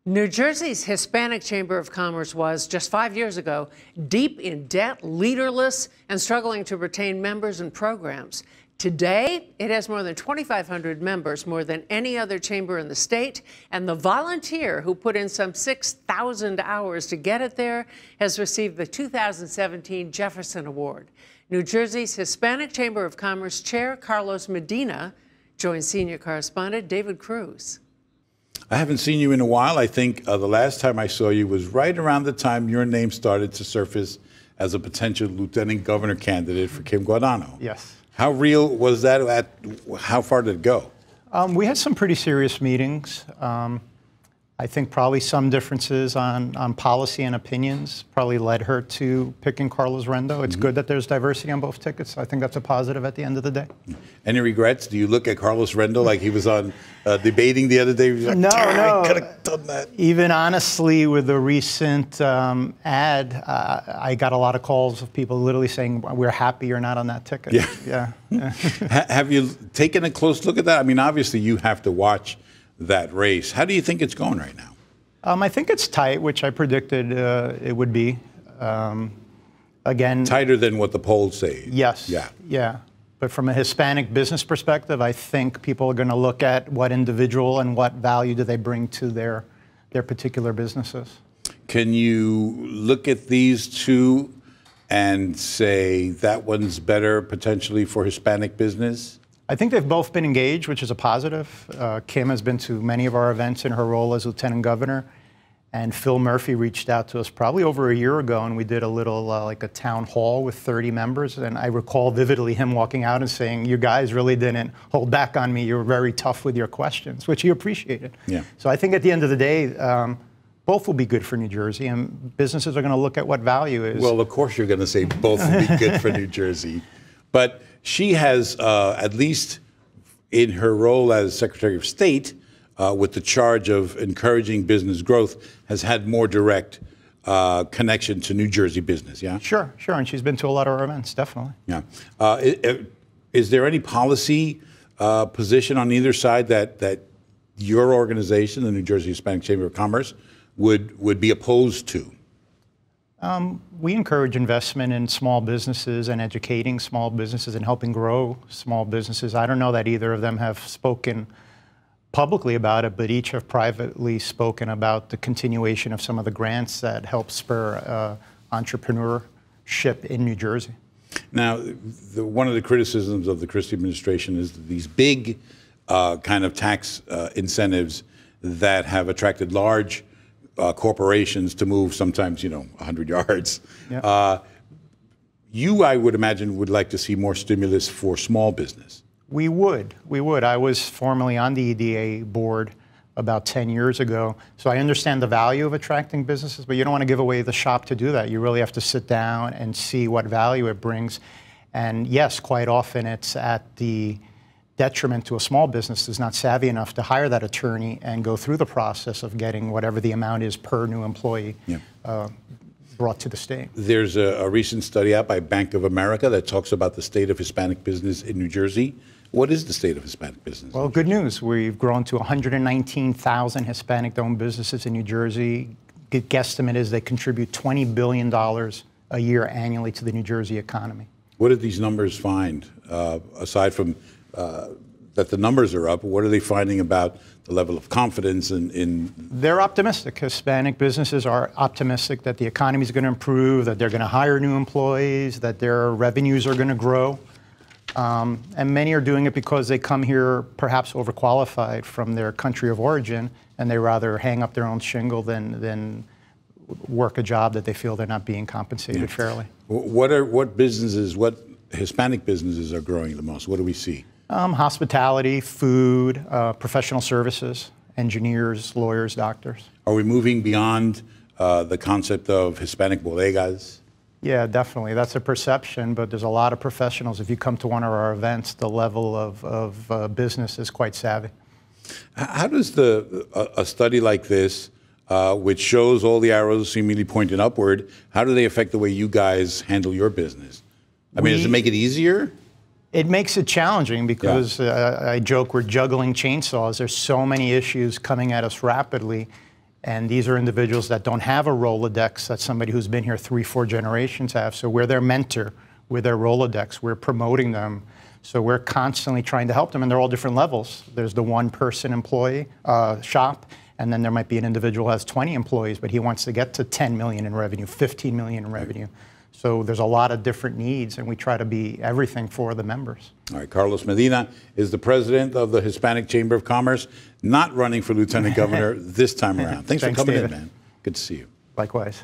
New Jersey's Hispanic Chamber of Commerce was, just 5 years ago, deep in debt, leaderless, and struggling to retain members and programs. Today, it has more than 2,500 members, more than any other chamber in the state, and the volunteer who put in some 6,000 hours to get it there has received the 2017 Jefferson Award. New Jersey's Hispanic Chamber of Commerce Chair Carlos Medina joins senior correspondent David Cruz. I haven't seen you in a while. I think the last time I saw you was right around the time your name started to surface as a potential lieutenant governor candidate for Kim Guadagno. Yes. How real was that? How far did it go? We had some pretty serious meetings. I think probably some differences on policy and opinions probably led her to picking Carlos Rendo. It's good that there's diversity on both tickets. I think that's a positive at the end of the day. Any regrets? Do you look at Carlos Rendo like he was on debating the other day? Like, no. I could have done that. Even honestly, with the recent ad, I got a lot of calls of people literally saying, we're happy you're not on that ticket. Yeah. Have you taken a close look at that? I mean, obviously you have to watch that race. How do you think it's going right now? I think it's tight, which I predicted it would be. Again, tighter than what the polls say. Yes. Yeah. But from a Hispanic business perspective, I think people are going to look at what individual and what value do they bring to their particular businesses. Can you look at these two and say that one's better potentially for Hispanic business? I think they've both been engaged, which is a positive. Kim has been to many of our events in her role as lieutenant governor, and Phil Murphy reached out to us probably over a year ago, and we did a little like a town hall with 30 members, and I recall vividly him walking out and saying, you guys really didn't hold back on me. You were very tough with your questions, which he appreciated. Yeah. So I think at the end of the day, both will be good for New Jersey, and businesses are going to look at what value is. Well, of course you're going to say both will be good for New Jersey. But she has, at least in her role as Secretary of State, with the charge of encouraging business growth, has had more direct connection to New Jersey business, yeah? Sure. And she's been to a lot of our events, definitely. Yeah. Is there any policy position on either side that your organization, the New Jersey Hispanic Chamber of Commerce, would be opposed to? We encourage investment in small businesses and educating small businesses and helping grow small businesses. I don't know that either of them have spoken publicly about it, but each have privately spoken about the continuation of some of the grants that help spur entrepreneurship in New Jersey. Now, one of the criticisms of the Christie administration is that these big kind of tax incentives that have attracted large corporations to move sometimes, 100 yards. Yeah. I would imagine, would like to see more stimulus for small business. We would. I was formerly on the EDA board about 10 years ago, so I understand the value of attracting businesses, but you don't want to give away the shop to do that. You really have to sit down and see what value it brings. And yes, quite often it's at the detriment to a small business who's not savvy enough to hire that attorney and go through the process of getting whatever the amount is per new employee brought to the state. There's a recent study out by Bank of America that talks about the state of Hispanic business in New Jersey. What is the state of Hispanic business? Well, good news. We've grown to 119,000 Hispanic-owned businesses in New Jersey. The guesstimate is they contribute $20 billion a year annually to the New Jersey economy. What did these numbers find, aside from that the numbers are up? What are they finding about the level of confidence in? They're optimistic. Hispanic businesses are optimistic that the economy is going to improve, that they're going to hire new employees, that their revenues are going to grow. And many are doing it because they come here perhaps overqualified from their country of origin, and they rather hang up their own shingle than work a job that they feel they're not being compensated fairly. What Hispanic businesses are growing the most? What do we see? Hospitality, food, professional services, engineers, lawyers, doctors. Are we moving beyond the concept of Hispanic bodegas? Yeah, definitely. That's a perception, but there's a lot of professionals. If you come to one of our events, the level of business is quite savvy. How does a study like this, which shows all the arrows seemingly pointing upward, how do they affect the way you guys handle your business? I mean, does it make it easier? It makes it challenging because I joke we're juggling chainsaws. There's so many issues coming at us rapidly, And these are individuals that don't have a Rolodex that somebody who's been here 3, 4 generations have. So we're their mentor, we're their Rolodex, we're promoting them. So we're constantly trying to help them, and they're all different levels. There's the one-person employee shop, and then there might be an individual who has 20 employees, but he wants to get to 10 million in revenue, 15 million in revenue. So there's a lot of different needs, and we try to be everything for the members. All right, Carlos Medina is the president of the Hispanic Chamber of Commerce, not running for lieutenant governor this time around. Thanks for coming David. in, man. Good to see you. Likewise.